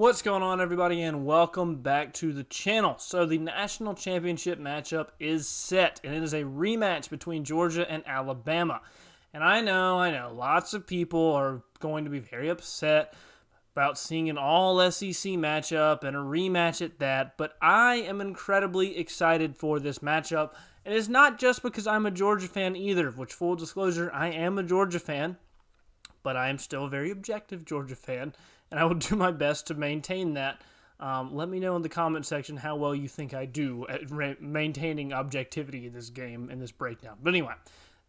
What's going on, everybody, and welcome back to the channel. So the national championship matchup is set, and it is a rematch between Georgia and Alabama. And I know, lots of people are going to be very upset about seeing an all-SEC matchup and a rematch at that, but I am incredibly excited for this matchup. And it's not just because I'm a Georgia fan either, which, full disclosure, I am a Georgia fan, but I am still a very objective Georgia fan, and I will do my best to maintain that. Let me know in the comment section how well you think I do at maintaining objectivity in this game, in this breakdown. But anyway,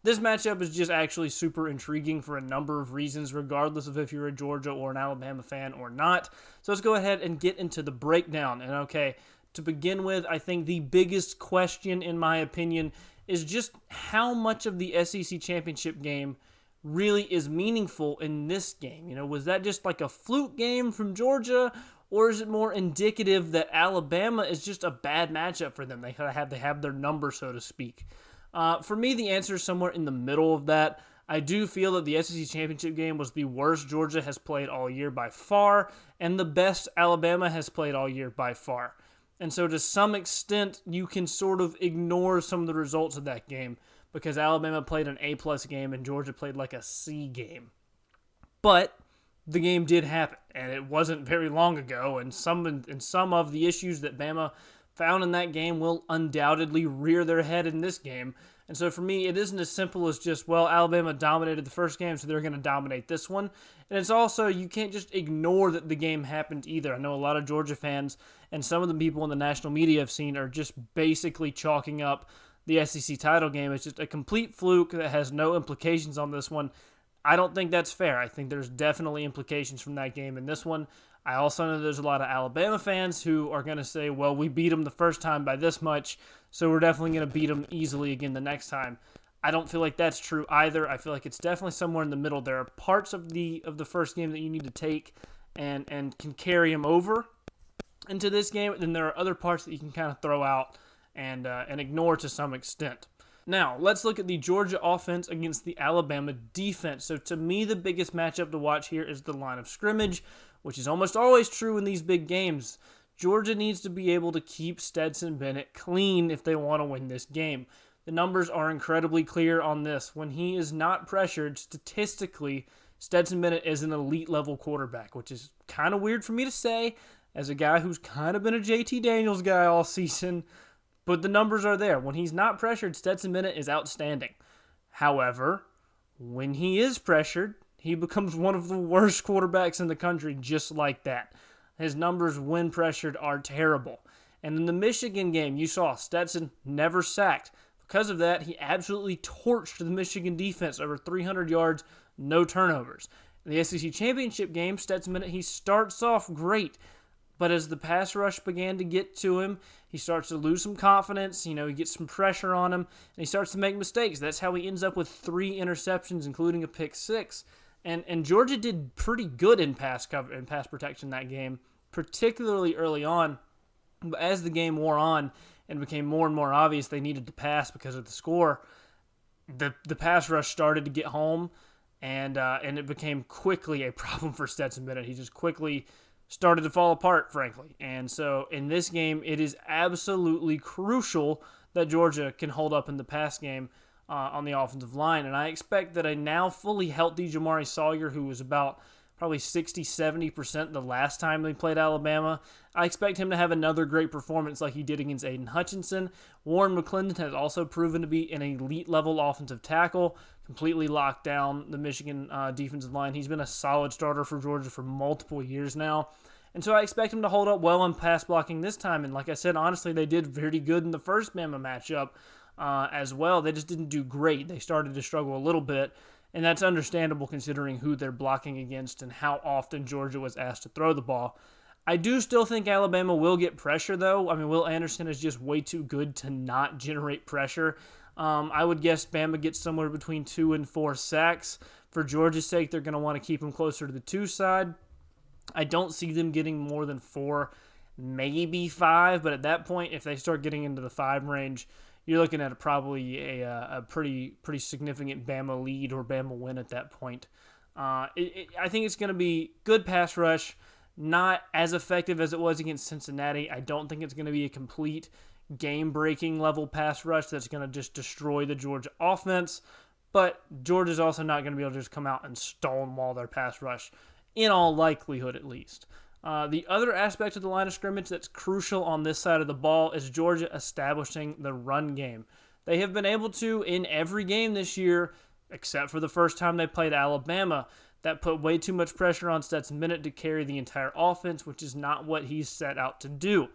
this matchup is just actually super intriguing for a number of reasons, regardless of if you're a Georgia or an Alabama fan or not. So let's go ahead and get into the breakdown. And okay, to begin with, I think the biggest question, in my opinion, is just how much of the SEC championship game really is meaningful in this game. Was that just like a fluke game from Georgia, or is it more indicative that Alabama is just a bad matchup for them? They have their number, so to speak. For me, the answer is somewhere in the middle of that. I do feel that the SEC championship game was the worst Georgia has played all year by far, and the best Alabama has played all year by far. And so to some extent, you can sort of ignore some of the results of that game, because Alabama played an A-plus game and Georgia played like a C game. But the game did happen, and it wasn't very long ago, and some of the issues that Bama found in that game will undoubtedly rear their head in this game. And so for me, it isn't as simple as just, well, Alabama dominated the first game, so they're going to dominate this one. And it's also, you can't just ignore that the game happened either. I know a lot of Georgia fans and some of the people in the national media I've seen are just basically chalking up the SEC title game as just a complete fluke that has no implications on this one. I don't think that's fair. I think there's definitely implications from that game in this one. I also know there's a lot of Alabama fans who are going to say, well, we beat them the first time by this much, so we're definitely going to beat them easily again the next time. I don't feel like that's true either. I feel like it's definitely somewhere in the middle. There are parts of the first game that you need to take and can carry them over into this game, and then there are other parts that you can kind of throw out and ignore to some extent. Now, let's look at the Georgia offense against the Alabama defense. So to me, the biggest matchup to watch here is the line of scrimmage, which is almost always true in these big games. Georgia needs to be able to keep Stetson Bennett clean if they want to win this game. The numbers are incredibly clear on this. When he is not pressured, statistically, Stetson Bennett is an elite-level quarterback, which is kind of weird for me to say as a guy who's kind of been a JT Daniels guy all season. But the numbers are there. When he's not pressured, Stetson Bennett is outstanding. However, when he is pressured, he becomes one of the worst quarterbacks in the country just like that. His numbers when pressured are terrible. And in the Michigan game, you saw Stetson never sacked. Because of that, he absolutely torched the Michigan defense, over 300 yards, no turnovers. In the SEC championship game, Stetson Bennett, he starts off great. But as the pass rush began to get to him, he starts to lose some confidence. He gets some pressure on him, and he starts to make mistakes. That's how he ends up with 3 interceptions, including a pick 6. And Georgia did pretty good in pass cover and pass protection that game, particularly early on. But as the game wore on and became more and more obvious they needed to pass because of the score, the pass rush started to get home, and it became quickly a problem for Stetson Bennett. He just quickly started to fall apart, frankly. And so in this game, it is absolutely crucial that Georgia can hold up in the pass game on the offensive line. And I expect that a now fully healthy Jamari Sawyer, who was about probably 60-70% the last time they played Alabama, I expect him to have another great performance like he did against Aiden Hutchinson. Warren McClendon has also proven to be an elite-level offensive tackle, completely locked down the Michigan defensive line. He's been a solid starter for Georgia for multiple years now. And so I expect him to hold up well in pass blocking this time. And like I said, honestly, they did very good in the first Bama matchup as well. They just didn't do great. They started to struggle a little bit. And that's understandable considering who they're blocking against and how often Georgia was asked to throw the ball. I do still think Alabama will get pressure, though. I mean, Will Anderson is just way too good to not generate pressure. I would guess Bama gets somewhere between 2 and 4 sacks. For Georgia's sake, they're going to want to keep him closer to the 2 side. I don't see them getting more than 4, maybe 5. But at that point, if they start getting into the 5 range, you're looking at probably a pretty significant Bama lead or Bama win at that point. I think it's going to be good pass rush, not as effective as it was against Cincinnati. I don't think it's going to be a complete game-breaking level pass rush that's going to just destroy the Georgia offense, but Georgia's also not going to be able to just come out and stonewall their pass rush, in all likelihood at least. The other aspect of the line of scrimmage that's crucial on this side of the ball is Georgia establishing the run game. They have been able to in every game this year, except for the first time they played Alabama. That put way too much pressure on Stetson Bennett to carry the entire offense, which is not what he's set out to do.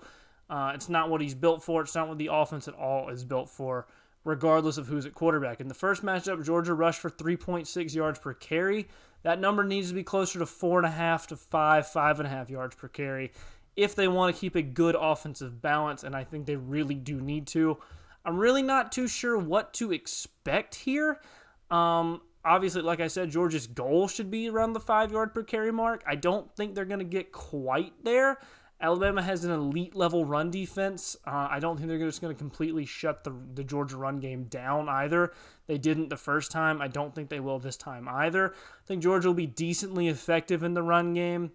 It's not what he's built for. It's not what the offense at all is built for, regardless of who's at quarterback. In the first matchup, Georgia rushed for 3.6 yards per carry. That number needs to be closer to 4.5 to 5.5 yards per carry if they want to keep a good offensive balance, and I think they really do need to. I'm really not too sure what to expect here. Obviously, like I said, Georgia's goal should be around the 5-yard per carry mark. I don't think they're going to get quite there. Alabama has an elite-level run defense. I don't think they're just going to completely shut the Georgia run game down either. They didn't the first time. I don't think they will this time either. I think Georgia will be decently effective in the run game,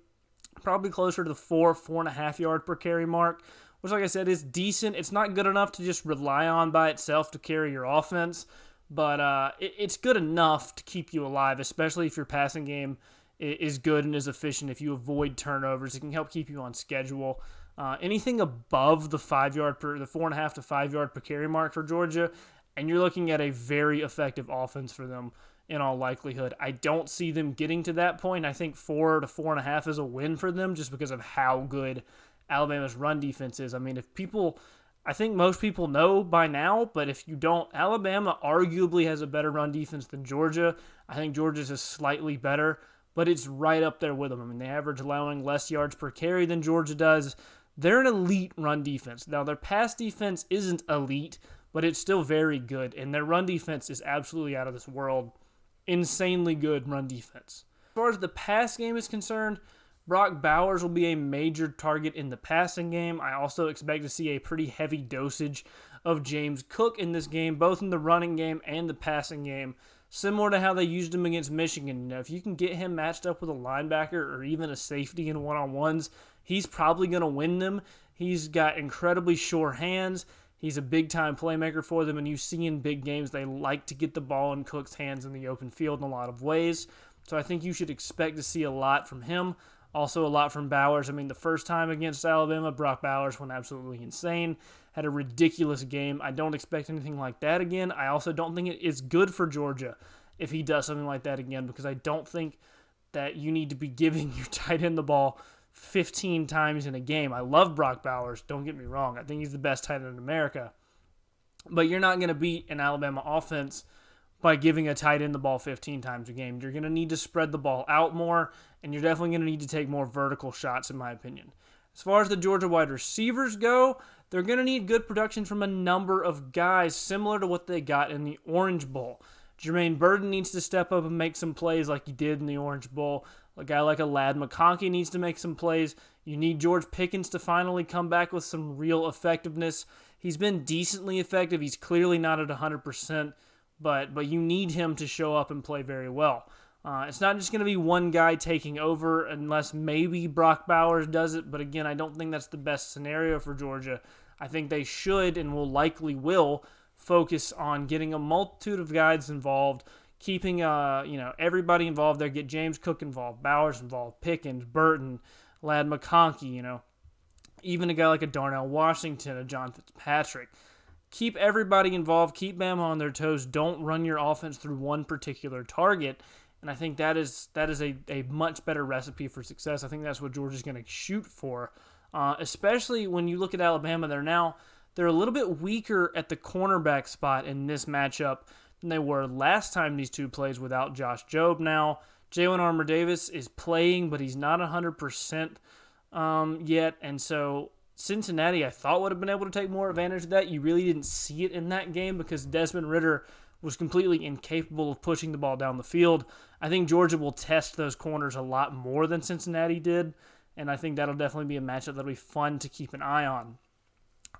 probably closer to the 4.5 yard per carry mark, which, like I said, is decent. It's not good enough to just rely on by itself to carry your offense, but it's good enough to keep you alive, especially if your passing game is good and is efficient. If you avoid turnovers, it can help keep you on schedule. Anything above the 4.5 to 5 yard per carry mark for Georgia, and you're looking at a very effective offense for them in all likelihood. I don't see them getting to that point. I think 4 to 4.5 is a win for them just because of how good Alabama's run defense is. I mean, I think most people know by now, but if you don't, Alabama arguably has a better run defense than Georgia. I think Georgia's is slightly better, but it's right up there with them. I mean, they average allowing less yards per carry than Georgia does. They're an elite run defense. Now, their pass defense isn't elite, but it's still very good, and their run defense is absolutely out of this world. Insanely good run defense. As far as the pass game is concerned, Brock Bowers will be a major target in the passing game. I also expect to see a pretty heavy dosage of James Cook in this game, both in the running game and the passing game, similar to how they used him against Michigan. If you can get him matched up with a linebacker or even a safety in one-on-ones, he's probably going to win them. He's got incredibly sure hands. He's a big-time playmaker for them, and you see in big games they like to get the ball in Cook's hands in the open field in a lot of ways. So I think you should expect to see a lot from him. Also a lot from Bowers. I mean, the first time against Alabama, Brock Bowers went absolutely insane. Had a ridiculous game. I don't expect anything like that again. I also don't think it is good for Georgia if he does something like that again, because I don't think that you need to be giving your tight end the ball 15 times in a game. I love Brock Bowers. Don't get me wrong. I think he's the best tight end in America. But you're not going to beat an Alabama offense by giving a tight end the ball 15 times a game. You're going to need to spread the ball out more, and you're definitely going to need to take more vertical shots, in my opinion. As far as the Georgia wide receivers go, they're going to need good production from a number of guys, similar to what they got in the Orange Bowl. Jermaine Burton needs to step up and make some plays like he did in the Orange Bowl. A guy like Ladd McConkey needs to make some plays. You need George Pickens to finally come back with some real effectiveness. He's been decently effective. He's clearly not at 100%, but you need him to show up and play very well. It's not just going to be one guy taking over unless maybe Brock Bowers does it, but again, I don't think that's the best scenario for Georgia. I think they should and will focus on getting a multitude of guys involved, keeping everybody involved there. Get James Cook involved, Bowers involved, Pickens, Burton, Ladd McConkey, even a guy like a Darnell Washington, a John Fitzpatrick. Keep everybody involved. Keep Bama on their toes. Don't run your offense through one particular target. And I think that is a much better recipe for success. I think that's what Georgia's going to shoot for, especially when you look at Alabama. They're a little bit weaker at the cornerback spot in this matchup than they were last time these two plays without Josh Jobe. Now, Jalen Armour-Davis is playing, but he's not 100% yet, and so Cincinnati, I thought, would have been able to take more advantage of that. You really didn't see it in that game because Desmond Ridder was completely incapable of pushing the ball down the field. I think Georgia will test those corners a lot more than Cincinnati did, and I think that'll definitely be a matchup that'll be fun to keep an eye on.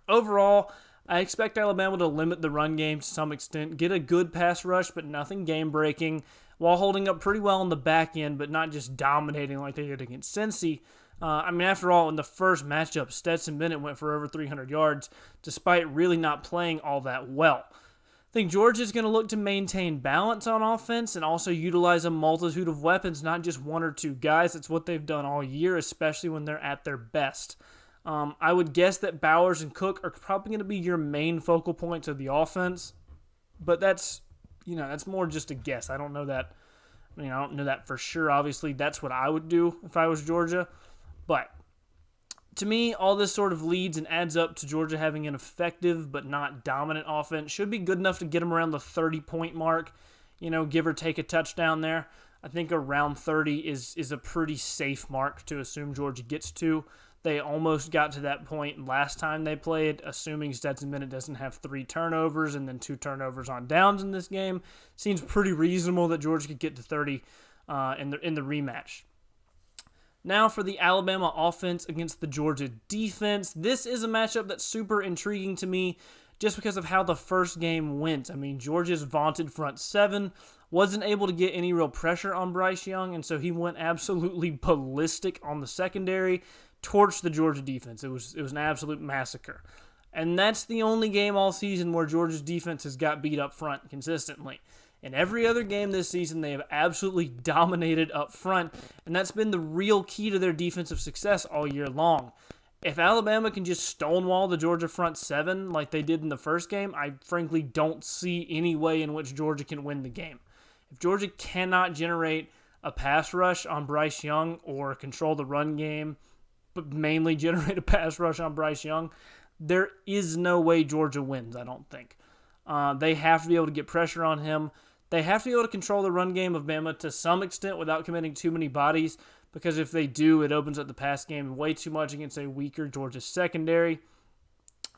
Overall, I expect Alabama to limit the run game to some extent, get a good pass rush, but nothing game-breaking, while holding up pretty well on the back end, but not just dominating like they did against Cincy. After all, in the first matchup, Stetson Bennett went for over 300 yards, despite really not playing all that well. I think Georgia's going to look to maintain balance on offense and also utilize a multitude of weapons, not just one or two guys. It's what they've done all year, especially when they're at their best. I would guess that Bowers and Cook are probably going to be your main focal points of the offense, but that's more just a guess. I don't know that. I don't know that for sure. Obviously, that's what I would do if I was Georgia, but to me, all this sort of leads and adds up to Georgia having an effective but not dominant offense. Should be good enough to get them around the 30-point mark, give or take a touchdown there. I think around 30 is a pretty safe mark to assume Georgia gets to. They almost got to that point last time they played, assuming Stetson Bennett doesn't have 3 turnovers and then 2 turnovers on downs in this game. Seems pretty reasonable that Georgia could get to 30 in the rematch. Now for the Alabama offense against the Georgia defense. This is a matchup that's super intriguing to me just because of how the first game went. Georgia's vaunted front 7 wasn't able to get any real pressure on Bryce Young, and so he went absolutely ballistic on the secondary, torched the Georgia defense. It was an absolute massacre. And that's the only game all season where Georgia's defense has got beat up front consistently. In every other game this season, they have absolutely dominated up front, and that's been the real key to their defensive success all year long. If Alabama can just stonewall the Georgia front 7 like they did in the first game, I frankly don't see any way in which Georgia can win the game. If Georgia cannot generate a pass rush on Bryce Young or control the run game, but mainly generate a pass rush on Bryce Young, there is no way Georgia wins, I don't think. They have to be able to get pressure on him. They have to be able to control the run game of Bama to some extent without committing too many bodies, because if they do, it opens up the pass game way too much against a weaker Georgia secondary.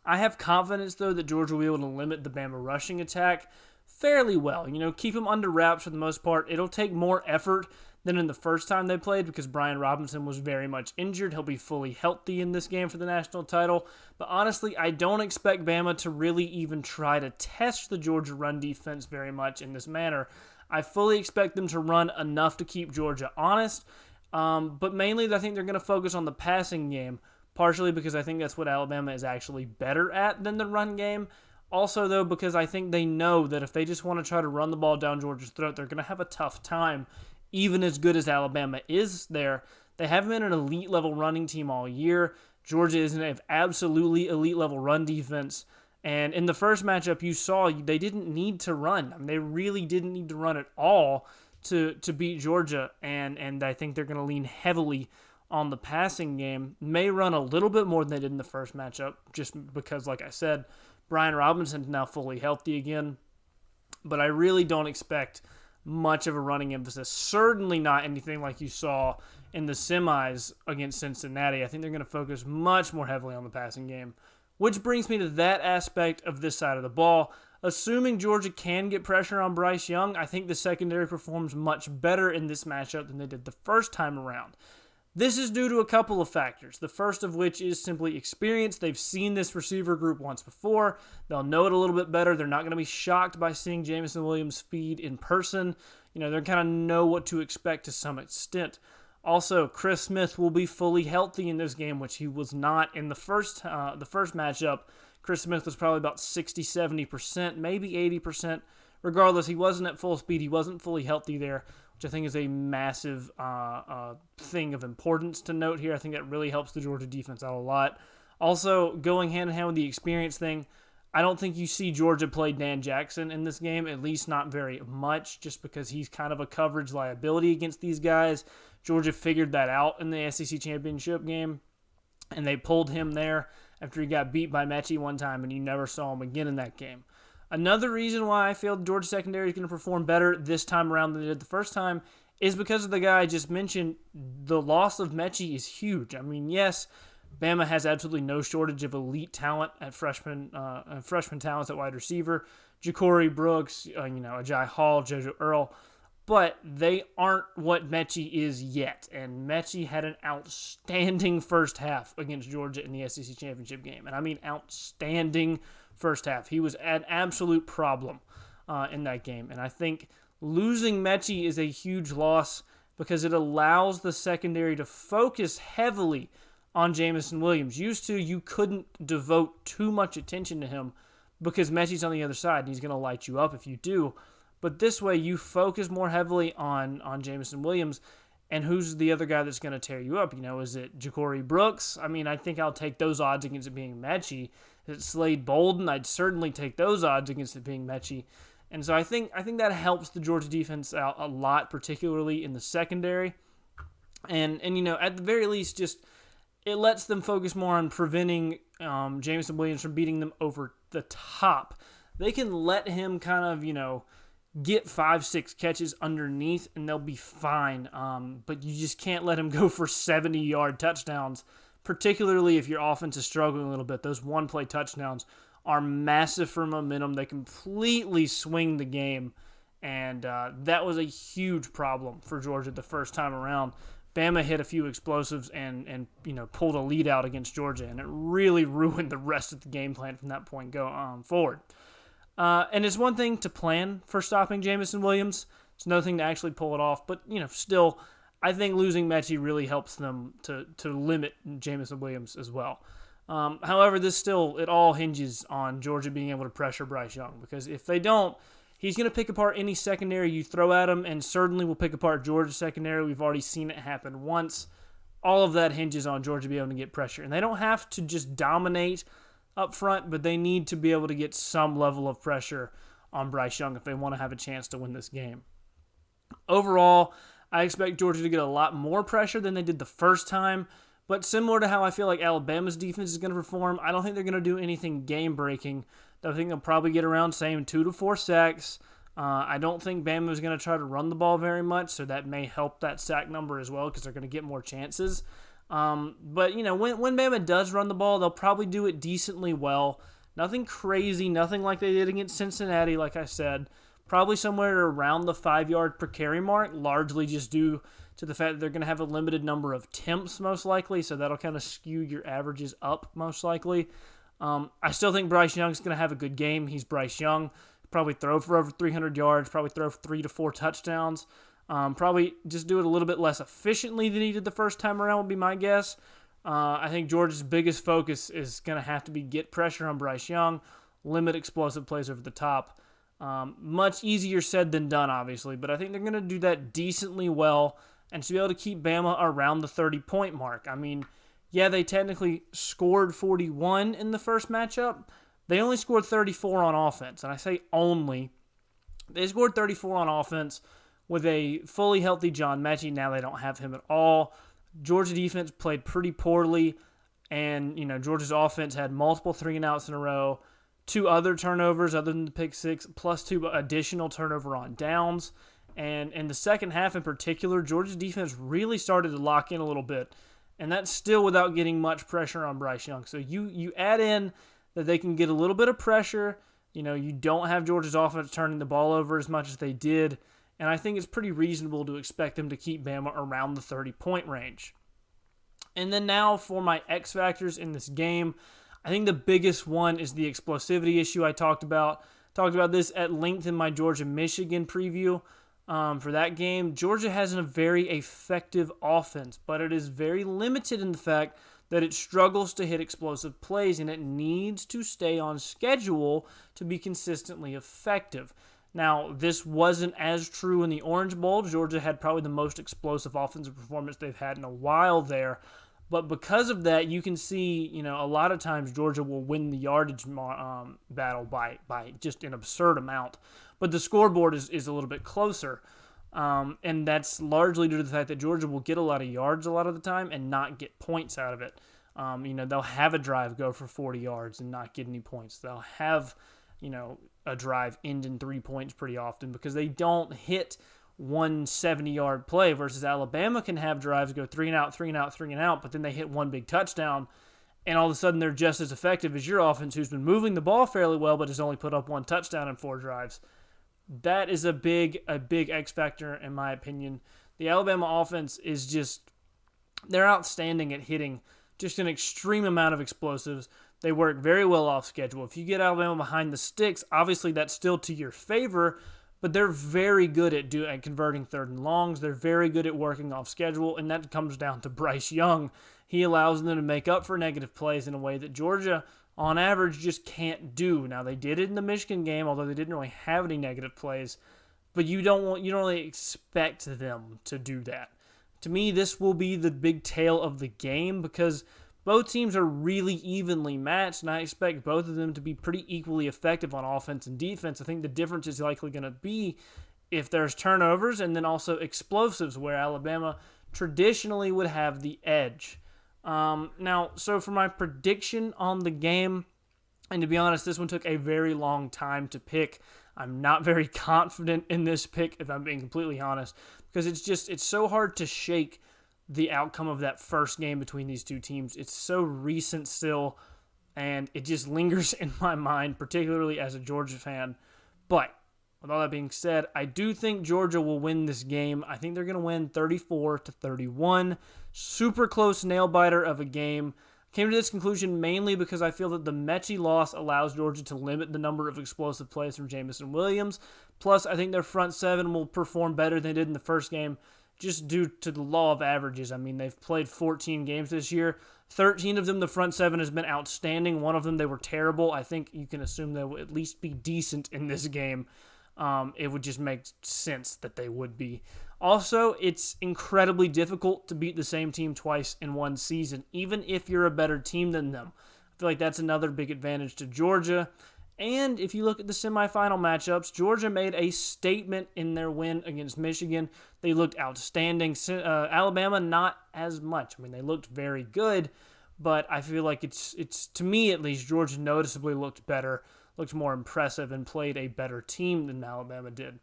I have confidence, though, that Georgia will be able to limit the Bama rushing attack fairly well. Keep them under wraps for the most part. It'll take more effort than in the first time they played because Brian Robinson was very much injured. He'll be fully healthy in this game for the national title. But honestly, I don't expect Bama to really even try to test the Georgia run defense very much in this manner. I fully expect them to run enough to keep Georgia honest. But mainly, I think they're going to focus on the passing game, partially because I think that's what Alabama is actually better at than the run game. Also, though, because I think they know that if they just want to try to run the ball down Georgia's throat, they're going to have a tough time. Even as good as Alabama is there, they haven't been an elite-level running team all year. Georgia is an absolutely elite-level run defense. And in the first matchup, you saw they didn't need to run. They really didn't need to run at all to beat Georgia. And I think they're going to lean heavily on the passing game. May run a little bit more than they did in the first matchup, just because, like I said, Brian Robinson's now fully healthy again. But I really don't expect much of a running emphasis. Certainly not anything like you saw in the semis against Cincinnati. I think they're going to focus much more heavily on the passing game. Which brings me to that aspect of this side of the ball. Assuming Georgia can get pressure on Bryce Young, I think the secondary performs much better in this matchup than they did the first time around. This is due to a couple of factors, the first of which is simply experience. They've seen this receiver group once before. They'll know it a little bit better. They're not going to be shocked by seeing Jameson Williams' speed in person. They kind of know what to expect to some extent. Also, Chris Smith will be fully healthy in this game, which he was not in the first matchup. Chris Smith was probably about 60-70%, maybe 80%. Regardless, he wasn't at full speed. He wasn't fully healthy there, which I think is a massive thing of importance to note here. I think that really helps the Georgia defense out a lot. Also, going hand-in-hand with the experience thing, I don't think you see Georgia play Dan Jackson in this game, at least not very much, just because he's kind of a coverage liability against these guys. Georgia figured that out in the SEC championship game, and they pulled him there after he got beat by Mechie one time, and you never saw him again in that game. Another reason why I feel the Georgia secondary is going to perform better this time around than they did the first time is because of the guy I just mentioned. The loss of Mechie is huge. Yes, Bama has absolutely no shortage of elite talent at freshman talents at wide receiver. Ja'Cory Brooks, Ajay Hall, JoJo Earl. But they aren't what Mechie is yet. And Mechie had an outstanding first half against Georgia in the SEC championship game. And I mean outstanding first half. He was an absolute problem in that game. And I think losing Mechie is a huge loss. because it allows the secondary to focus heavily on Jamison Williams. Used to, you couldn't devote too much attention to him because Mechie's on the other side and he's going to light you up if you do. But this way, you focus more heavily on Jamison Williams. And who's the other guy that's going to tear you up? Is it Ja'Cory Brooks? I mean, I think I'll take those odds against it being Mechie. Is it Slade Bolden? I'd certainly take those odds against it being Mechie. And so I think that helps the Georgia defense out a lot, particularly in the secondary. And at the very least, just it lets them focus more on preventing Jamison Williams from beating them over the top. They can let him kind of, get 5-6 catches underneath, and they'll be fine. But you just can't let him go for 70-yard touchdowns, particularly if your offense is struggling a little bit. Those one-play touchdowns are massive for momentum. They completely swing the game, and that was a huge problem for Georgia the first time around. Bama hit a few explosives and pulled a lead out against Georgia, and it really ruined the rest of the game plan from that point forward. And it's one thing to plan for stopping Jamison Williams. It's another thing to actually pull it off. But, still, I think losing Mechie really helps them to limit Jamison Williams as well. However, it all hinges on Georgia being able to pressure Bryce Young. Because if they don't, he's going to pick apart any secondary you throw at him, and certainly will pick apart Georgia's secondary. We've already seen it happen once. All of that hinges on Georgia being able to get pressure. And they don't have to just dominate up front, but they need to be able to get some level of pressure on Bryce Young if they want to have a chance to win this game. Overall, I expect Georgia to get a lot more pressure than they did the first time, but similar to how I feel like Alabama's defense is going to perform, I don't think they're going to do anything game-breaking. I think they'll probably get around same 2 to 4 sacks. I don't think Bama is going to try to run the ball very much, so that may help that sack number as well because they're going to get more chances. But, when Bama does run the ball, they'll probably do it decently well. Nothing crazy, nothing like they did against Cincinnati, like I said. Probably somewhere around the 5-yard per carry mark, largely just due to the fact that they're going to have a limited number of attempts, most likely, so that'll kind of skew your averages up, most likely. I still think Bryce Young's going to have a good game. He's Bryce Young. Probably throw for over 300 yards, probably throw for 3 to 4 touchdowns. Probably just do it a little bit less efficiently than he did the first time around would be my guess. I think Georgia's biggest focus is going to have to be get pressure on Bryce Young, limit explosive plays over the top. Much easier said than done, obviously, but I think they're going to do that decently well and to be able to keep Bama around the 30-point mark. I mean, yeah, they technically scored 41 in the first matchup. They only scored 34 on offense, and I say only. They scored 34 on offense with a fully healthy John Mechie. Now they don't have him at all. Georgia defense played pretty poorly, and Georgia's offense had multiple 3-and-outs in a row, 2 other turnovers other than the pick 6, plus 2 additional turnover on downs. And in the second half in particular, Georgia's defense really started to lock in a little bit, and that's still without getting much pressure on Bryce Young. So you add in that they can get a little bit of pressure. You don't have Georgia's offense turning the ball over as much as they did, and I think it's pretty reasonable to expect them to keep Bama around the 30-point range. And then now for my X factors in this game, I think the biggest one is the explosivity issue I talked about. Talked about this at length in my Georgia-Michigan preview. For that game, Georgia has a very effective offense, but it is very limited in the fact that it struggles to hit explosive plays, and it needs to stay on schedule to be consistently effective. Now, this wasn't as true in the Orange Bowl. Georgia had probably the most explosive offensive performance they've had in a while there. But because of that, you can see, a lot of times Georgia will win the yardage battle by just an absurd amount. But the scoreboard is a little bit closer. And that's largely due to the fact that Georgia will get a lot of yards a lot of the time and not get points out of it. They'll have a drive go for 40 yards and not get any points. They'll have, a drive end in 3 points pretty often because they don't hit one 70-yard play versus Alabama can have drives go 3-and-out, 3-and-out, 3-and-out, but then they hit one big touchdown, and all of a sudden they're just as effective as your offense who's been moving the ball fairly well but has only put up one touchdown in 4 drives. That is a big X factor in my opinion. The Alabama offense is they're outstanding at hitting just an extreme amount of explosives. They work very well off schedule. If you get Alabama behind the sticks, obviously that's still to your favor, but they're very good at converting third and longs. They're very good at working off schedule, and that comes down to Bryce Young. He allows them to make up for negative plays in a way that Georgia, on average, just can't do. Now, they did it in the Michigan game, although they didn't really have any negative plays, but you don't really expect them to do that. To me, this will be the big tale of the game because both teams are really evenly matched, and I expect both of them to be pretty equally effective on offense and defense. I think the difference is likely going to be if there's turnovers and then also explosives, where Alabama traditionally would have the edge. Now, so for my prediction on the game, and to be honest, this one took a very long time to pick. I'm not very confident in this pick, if I'm being completely honest, because it's so hard to shake the outcome of that first game between these two teams. It's so recent still, and it just lingers in my mind, particularly as a Georgia fan. But with all that being said, I do think Georgia will win this game. I think they're going to win 34-31. Super close nail-biter of a game. Came to this conclusion mainly because I feel that the Mechie loss allows Georgia to limit the number of explosive plays from Jamison Williams. Plus, I think their front seven will perform better than they did in the first game, just due to the law of averages. I mean, they've played 14 games this year. 13 of them, the front seven has been outstanding. One of them, they were terrible. I think you can assume they will at least be decent in this game. It would just make sense that they would be. Also, it's incredibly difficult to beat the same team twice in one season, even if you're a better team than them. I feel like that's another big advantage to Georgia. And if you look at the semifinal matchups, Georgia made a statement in their win against Michigan. They looked outstanding. Alabama, not as much. I mean, they looked very good, but I feel like it's to me at least, Georgia noticeably looked better, looked more impressive, and played a better team than Alabama did.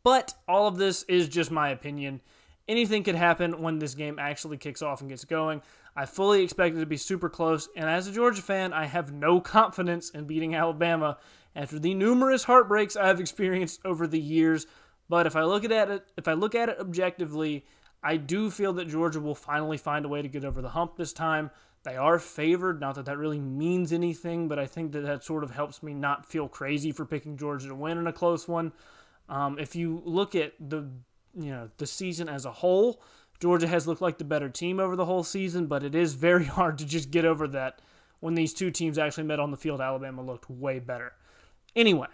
But all of this is just my opinion. Anything could happen when this game actually kicks off and gets going. I fully expect it to be super close, and as a Georgia fan, I have no confidence in beating Alabama after the numerous heartbreaks I have experienced over the years. But if I look at it objectively, I do feel that Georgia will finally find a way to get over the hump this time. They are favored, not that that really means anything, but I think that sort of helps me not feel crazy for picking Georgia to win in a close one. If you look at the season as a whole, Georgia has looked like the better team over the whole season, but it is very hard to just get over that. When these two teams actually met on the field, Alabama looked way better. Anyway,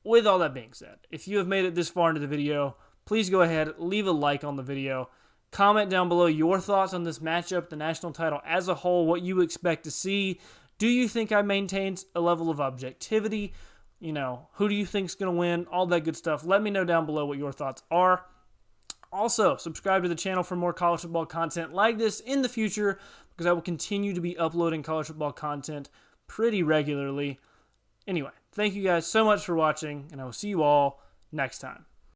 with all that being said, if you have made it this far into the video, please go ahead, leave a like on the video. Comment down below your thoughts on this matchup, the national title as a whole, what you expect to see. Do you think I maintained a level of objectivity? Who do you think is going to win? All that good stuff. Let me know down below what your thoughts are. Also, subscribe to the channel for more college football content like this in the future, because I will continue to be uploading college football content pretty regularly. Anyway, thank you guys so much for watching, and I will see you all next time.